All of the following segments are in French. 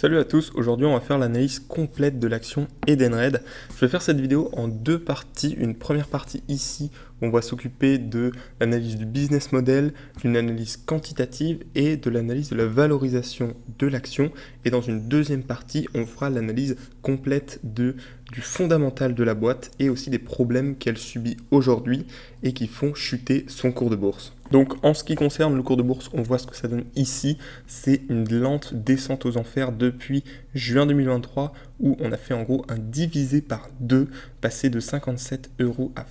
Salut à tous, aujourd'hui on va faire l'analyse complète de l'action Edenred. Je vais faire cette vidéo en deux parties. Une première partie ici, où on va s'occuper de l'analyse du business model, d'une analyse quantitative et de l'analyse de la valorisation de l'action. Et dans une deuxième partie, on fera l'analyse complète du fondamental de la boîte et aussi des problèmes qu'elle subit aujourd'hui et qui font chuter son cours de bourse. Donc en ce qui concerne le cours de bourse, on voit ce que ça donne ici. C'est une lente descente aux enfers depuis juin 2023 où on a fait en gros un divisé par 2, passé de 57 € à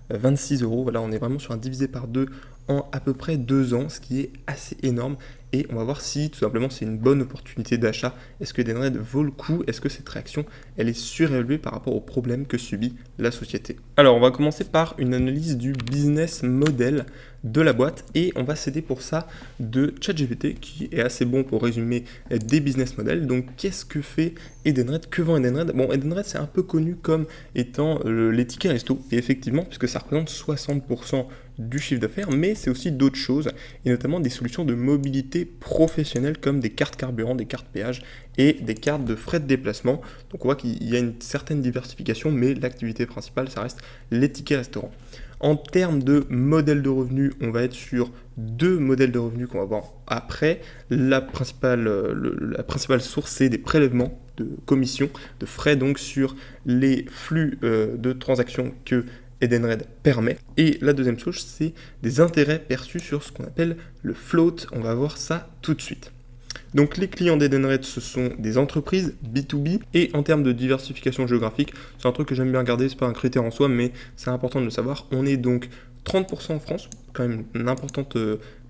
26 €. Voilà, on est vraiment sur un divisé par 2 en à peu près 2 ans, ce qui est assez énorme. Et on va voir si tout simplement c'est une bonne opportunité d'achat. Est-ce que Edenred vaut le coup? Est-ce que cette réaction elle est surévaluée par rapport aux problèmes que subit la société? Alors on va commencer par une analyse du business model de la boîte et on va s'aider pour ça de ChatGPT qui est assez bon pour résumer des business models. Donc qu'est-ce que fait Edenred? Que vend Edenred? Bon, Edenred c'est un peu connu comme étant les tickets resto et effectivement puisque ça représente 60% du chiffre d'affaires, mais c'est aussi d'autres choses, et notamment des solutions de mobilité professionnelle comme des cartes carburant, des cartes péage et des cartes de frais de déplacement. Donc on voit qu'il y a une certaine diversification, mais l'activité principale, ça reste les tickets restaurants. En termes de modèle de revenus, on va être sur deux modèles de revenus qu'on va voir après. La principale source, c'est des prélèvements de commissions, de frais donc sur les flux de transactions que Edenred permet. Et la deuxième chose, c'est des intérêts perçus sur ce qu'on appelle le float. On va voir ça tout de suite. Donc les clients d'Edenred, ce sont des entreprises B2B. Et en termes de diversification géographique, c'est un truc que j'aime bien regarder, c'est pas un critère en soi, mais c'est important de le savoir. On est donc 30% en France, quand même une importante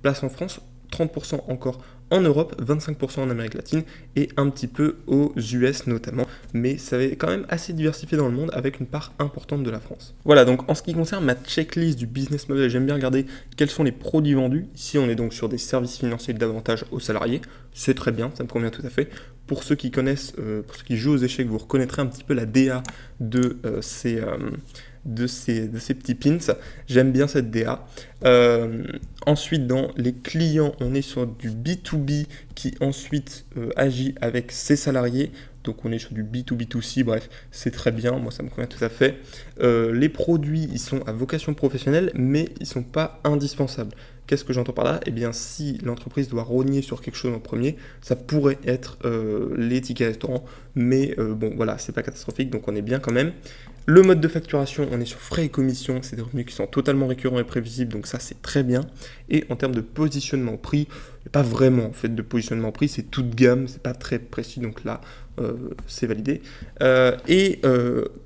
place en France, 30% encore en Europe, 25% en Amérique latine et un petit peu aux US notamment, mais ça va quand même assez diversifié dans le monde avec une part importante de la France. Voilà, donc en ce qui concerne ma checklist du business model, j'aime bien regarder quels sont les produits vendus. Ici, on est donc sur des services financiers d'avantage aux salariés, c'est très bien, ça me convient tout à fait. Pour ceux qui connaissent, pour ceux qui jouent aux échecs, vous reconnaîtrez un petit peu la DA de ces petits pins. J'aime bien cette DA. Ensuite, dans les clients, on est sur du B2B qui ensuite agit avec ses salariés. Donc on est sur du B2B2C, bref, c'est très bien, moi ça me convient tout à fait. Les produits, ils sont à vocation professionnelle, mais ils ne sont pas indispensables. Qu'est-ce que j'entends par là? Eh bien, si l'entreprise doit rogner sur quelque chose en premier, ça pourrait être les tickets restaurants, mais bon, voilà, c'est pas catastrophique, donc on est bien quand même. Le mode de facturation, on est sur frais et commissions, c'est des revenus qui sont totalement récurrents et prévisibles, donc ça c'est très bien. Et en termes de positionnement prix, pas vraiment en fait de positionnement prix, c'est toute gamme, c'est pas très précis, donc là c'est validé.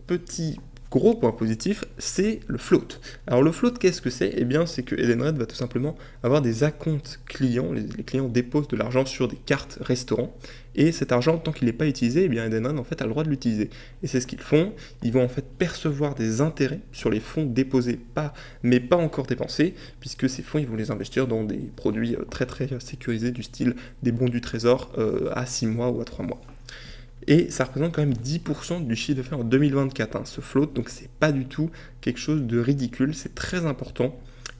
Petit gros point positif, c'est le float. Alors le float, qu'est-ce que c'est? Eh bien, c'est que Edenred va tout simplement avoir des acomptes clients. Les clients déposent de l'argent sur des cartes restaurants. Et cet argent, tant qu'il n'est pas utilisé, eh bien Edenred en fait a le droit de l'utiliser. Et c'est ce qu'ils font. Ils vont en fait percevoir des intérêts sur les fonds déposés, mais pas encore dépensés, puisque ces fonds, ils vont les investir dans des produits très très sécurisés du style des bons du trésor à 6 mois ou à 3 mois. Et ça représente quand même 10% du chiffre d'affaires en 2024, hein, ce float, donc c'est pas du tout quelque chose de ridicule, c'est très important.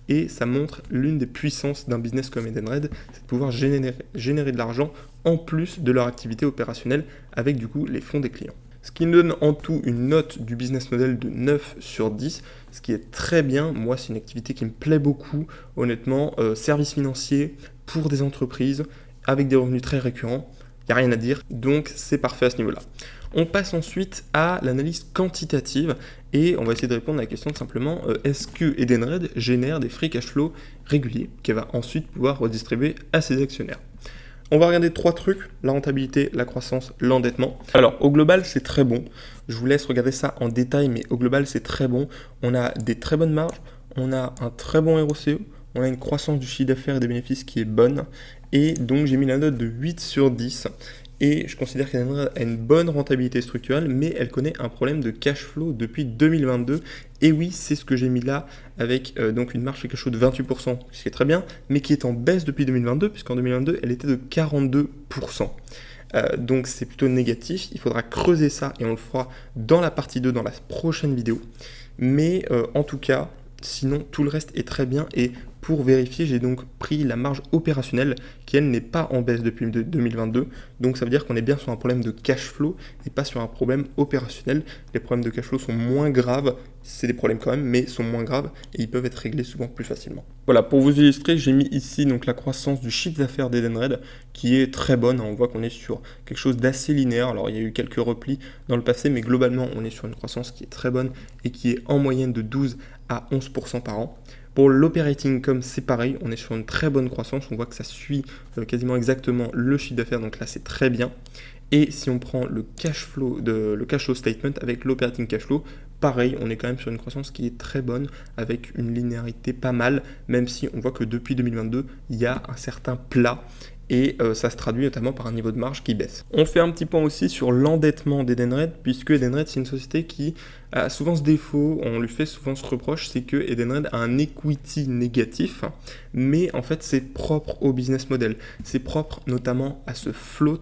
Et ça montre l'une des puissances d'un business comme Edenred, c'est de pouvoir générer de l'argent en plus de leur activité opérationnelle avec du coup les fonds des clients. Ce qui nous donne en tout une note du business model de 9 sur 10, ce qui est très bien. Moi, c'est une activité qui me plaît beaucoup, honnêtement. Service financier pour des entreprises avec des revenus très récurrents. Il n'y a rien à dire, donc c'est parfait à ce niveau-là. On passe ensuite à l'analyse quantitative et on va essayer de répondre à la question de simplement est-ce que Edenred génère des free cash flow réguliers qu'elle va ensuite pouvoir redistribuer à ses actionnaires. On va regarder 3 trucs, la rentabilité, la croissance, l'endettement. Alors au global c'est très bon, je vous laisse regarder ça en détail, mais au global c'est très bon. On a des très bonnes marges, on a un très bon ROCE, on a une croissance du chiffre d'affaires et des bénéfices qui est bonne. Et donc j'ai mis la note de 8 sur 10 et je considère qu'Edenred a une bonne rentabilité structurelle, mais elle connaît un problème de cash flow depuis 2022. Et oui, c'est ce que j'ai mis là avec donc une marge de cash flow de 28%, ce qui est très bien, mais qui est en baisse depuis 2022, puisqu'en 2022 elle était de 42%. Donc c'est plutôt négatif, il faudra creuser ça et on le fera dans la partie 2, dans la prochaine vidéo. Mais en tout cas, sinon tout le reste est très bien et Pour vérifier, j'ai donc pris la marge opérationnelle qui, elle, n'est pas en baisse depuis 2022. Donc ça veut dire qu'on est bien sur un problème de cash flow et pas sur un problème opérationnel. Les problèmes de cash flow sont moins graves, c'est des problèmes quand même, mais sont moins graves et ils peuvent être réglés souvent plus facilement. Voilà, pour vous illustrer, j'ai mis ici donc la croissance du chiffre d'affaires d'Edenred qui est très bonne. On voit qu'on est sur quelque chose d'assez linéaire. Alors il y a eu quelques replis dans le passé, mais globalement on est sur une croissance qui est très bonne et qui est en moyenne de 12 à 11% par an. Pour l'operating income, c'est pareil, on est sur une très bonne croissance, on voit que ça suit quasiment exactement le chiffre d'affaires, donc là c'est très bien. Et si on prend le cash flow statement avec l'operating cash flow, pareil, on est quand même sur une croissance qui est très bonne, avec une linéarité pas mal, même si on voit que depuis 2022, il y a un certain plat. Et ça se traduit notamment par un niveau de marge qui baisse. On fait un petit point aussi sur l'endettement d'Edenred, puisque Edenred, c'est une société qui a souvent ce défaut, on lui fait souvent ce reproche, c'est que Edenred a un equity négatif, mais en fait c'est propre au business model. C'est propre notamment à ce float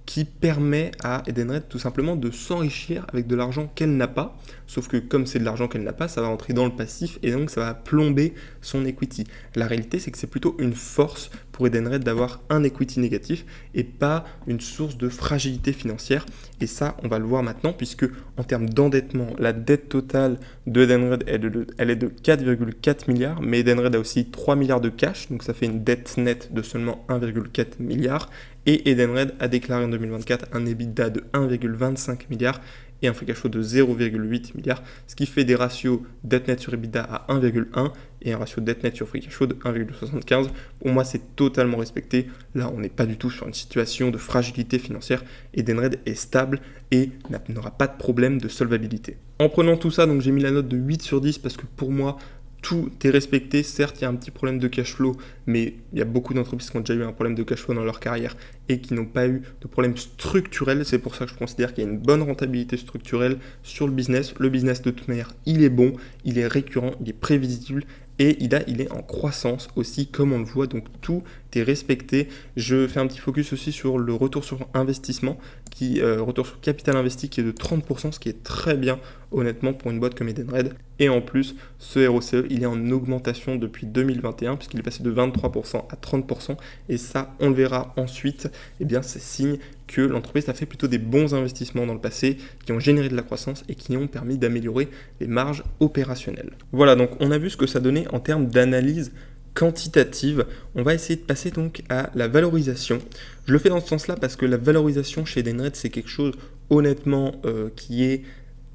qui permet à Edenred tout simplement de s'enrichir avec de l'argent qu'elle n'a pas, sauf que comme c'est de l'argent qu'elle n'a pas, ça va entrer dans le passif et donc ça va plomber son equity. La réalité, c'est que c'est plutôt une force pour Edenred d'avoir un equity négatif et pas une source de fragilité financière. Et ça, on va le voir maintenant, puisque en termes d'endettement, la dette totale de Edenred, elle est de 4,4 milliards, mais Edenred a aussi 3 milliards de cash, donc ça fait une dette nette de seulement 1,4 milliard. Et Edenred a déclaré en 2024 un EBITDA de 1,25 milliard et un free cash flow de 0,8 milliard, ce qui fait des ratios dette nette sur EBITDA à 1,1 et un ratio dette nette sur free cash flow de 1,75. Pour moi, c'est totalement respecté. Là, on n'est pas du tout sur une situation de fragilité financière. Edenred est stable et n'aura pas de problème de solvabilité. En prenant tout ça, donc j'ai mis la note de 8 sur 10 parce que pour moi, tout est respecté. Certes, il y a un petit problème de cash flow, mais il y a beaucoup d'entreprises qui ont déjà eu un problème de cash flow dans leur carrière et qui n'ont pas eu de problème structurel. C'est pour ça que je considère qu'il y a une bonne rentabilité structurelle sur le business. Le business, de toute manière, il est bon, il est récurrent, il est prévisible et il est en croissance aussi, comme on le voit. Donc tout est respecté. Je fais un petit focus aussi sur le retour sur investissement, retour sur capital investi qui est de 30%, ce qui est très bien honnêtement pour une boîte comme Edenred. Et en plus, ce ROCE, il est en augmentation depuis 2021 puisqu'il est passé de 23% à 30%. Et ça, on le verra ensuite, eh bien, c'est signe que l'entreprise a fait plutôt des bons investissements dans le passé qui ont généré de la croissance et qui ont permis d'améliorer les marges opérationnelles. Voilà, donc on a vu ce que ça donnait en termes d'analyse quantitative. On va essayer de passer donc à la valorisation. Je le fais dans ce sens-là parce que la valorisation chez Edenred, c'est quelque chose honnêtement qui est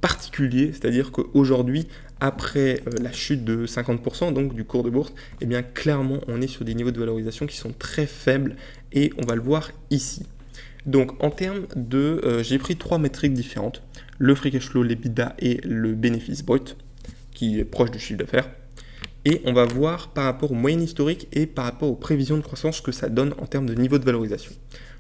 particulier, c'est-à-dire qu'aujourd'hui, après la chute de 50% donc du cours de bourse, eh bien clairement on est sur des niveaux de valorisation qui sont très faibles et on va le voir ici. Donc en termes de, j'ai pris 3 métriques différentes, le free cash flow, l'EBITDA et le bénéfice brut, qui est proche du chiffre d'affaires. Et on va voir par rapport aux moyennes historiques et par rapport aux prévisions de croissance ce que ça donne en termes de niveau de valorisation.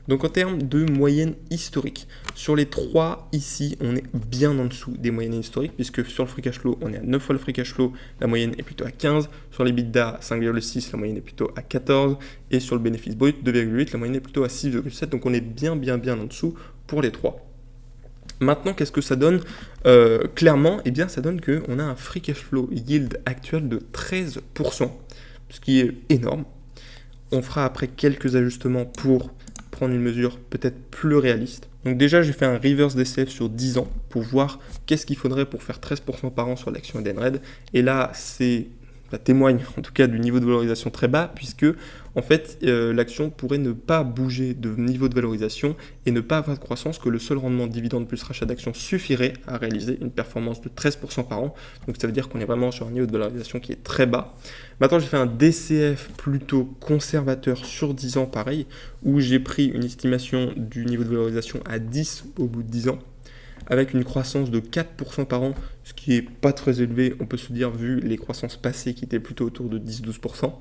Donc en termes de moyenne historique, sur les 3 ici, on est bien en dessous des moyennes historiques, puisque sur le free cash flow, on est à 9 fois le free cash flow, la moyenne est plutôt à 15, sur les l'EBITDA 5,6, la moyenne est plutôt à 14, et sur le bénéfice brut 2,8, la moyenne est plutôt à 6,7, donc on est bien en dessous pour les 3. Maintenant, qu'est-ce que ça donne clairement, eh bien, ça donne qu'on a un free cash flow yield actuel de 13%, ce qui est énorme. On fera après quelques ajustements pour prendre une mesure peut-être plus réaliste. Donc déjà, j'ai fait un reverse DCF sur 10 ans pour voir qu'est-ce qu'il faudrait pour faire 13% par an sur l'action Edenred. Et là, ça témoigne en tout cas du niveau de valorisation très bas, puisque en fait l'action pourrait ne pas bouger de niveau de valorisation et ne pas avoir de croissance, que le seul rendement de dividende plus rachat d'actions suffirait à réaliser une performance de 13% par an. Donc ça veut dire qu'on est vraiment sur un niveau de valorisation qui est très bas. Maintenant, j'ai fait un DCF plutôt conservateur sur 10 ans pareil, où j'ai pris une estimation du niveau de valorisation à 10 au bout de 10 ans, avec une croissance de 4% par an, ce qui n'est pas très élevé, on peut se dire, vu les croissances passées qui étaient plutôt autour de 10-12%.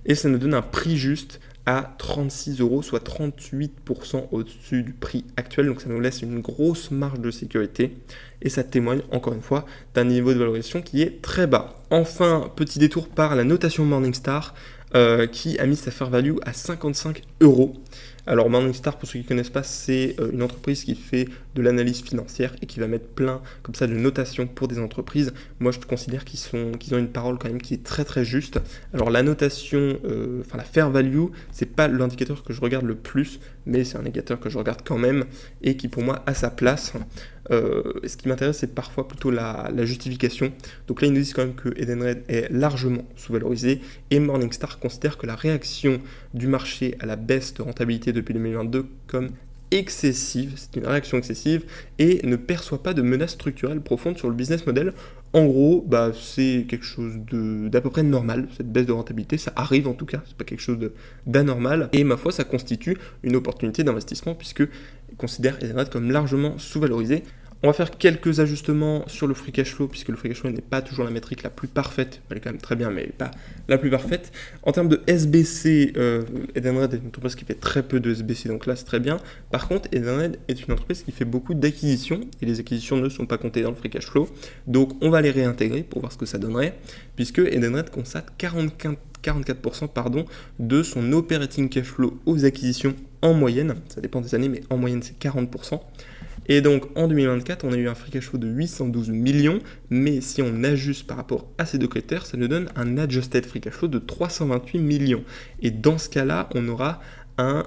Et ça nous donne un prix juste à 36 €, soit 38% au-dessus du prix actuel. Donc ça nous laisse une grosse marge de sécurité. Et ça témoigne, encore une fois, d'un niveau de valorisation qui est très bas. Enfin, petit détour par la notation Morningstar, qui a mis sa fair value à 55 €. Alors Morningstar, pour ceux qui ne connaissent pas, c'est une entreprise qui fait de l'analyse financière et qui va mettre plein comme ça de notations pour des entreprises. Moi, je considère qu'ils ont une parole quand même qui est très très juste. Alors la notation, la fair value, c'est pas l'indicateur que je regarde le plus, mais c'est un indicateur que je regarde quand même et qui pour moi a sa place. Ce qui m'intéresse, c'est parfois plutôt la justification. Donc là, ils nous disent quand même que Edenred est largement sous-valorisé et Morningstar considère que la réaction du marché à la baisse de rentabilité depuis 2022 comme excessive, c'est une réaction excessive et ne perçoit pas de menace structurelle profonde sur le business model. En gros, c'est quelque chose d'à peu près normal, cette baisse de rentabilité, ça arrive en tout cas, c'est pas quelque chose d'anormal et ma foi ça constitue une opportunité d'investissement puisque considère Edenred comme largement sous-valorisé. On va faire quelques ajustements sur le free cash flow, puisque le free cash flow n'est pas toujours la métrique la plus parfaite. Elle est quand même très bien, mais pas la plus parfaite. En termes de SBC, Edenred est une entreprise qui fait très peu de SBC, donc là c'est très bien. Par contre, Edenred est une entreprise qui fait beaucoup d'acquisitions, et les acquisitions ne sont pas comptées dans le free cash flow. Donc on va les réintégrer pour voir ce que ça donnerait, puisque Edenred constate 44% de son operating cash flow aux acquisitions en moyenne. Ça dépend des années, mais en moyenne c'est 40%. Et donc en 2024, on a eu un free cash flow de 812 millions, mais si on ajuste par rapport à ces deux critères, ça nous donne un adjusted free cash flow de 328 millions. Et dans ce cas-là, on aura un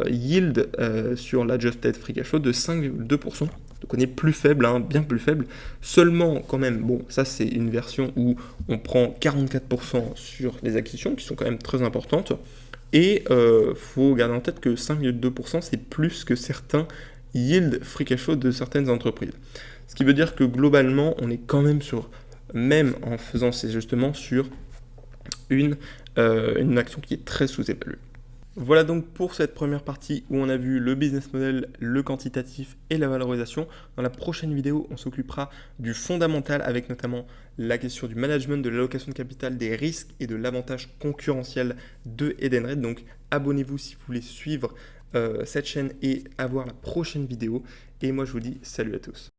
yield sur l'adjusted free cash flow de 5,2%. Donc on est plus faible, bien plus faible. Seulement quand même, bon, ça c'est une version où on prend 44% sur les acquisitions, qui sont quand même très importantes. Et faut garder en tête que 5,2% c'est plus que certains yield free cash flow de certaines entreprises. Ce qui veut dire que globalement, on est quand même même en faisant ces ajustements, sur une action qui est très sous-évaluée. Voilà donc pour cette première partie où on a vu le business model, le quantitatif et la valorisation. Dans la prochaine vidéo, on s'occupera du fondamental avec notamment la question du management, de l'allocation de capital, des risques et de l'avantage concurrentiel de Edenred. Donc abonnez-vous si vous voulez suivre cette chaîne et avoir la prochaine vidéo. Et moi je vous dis salut à tous.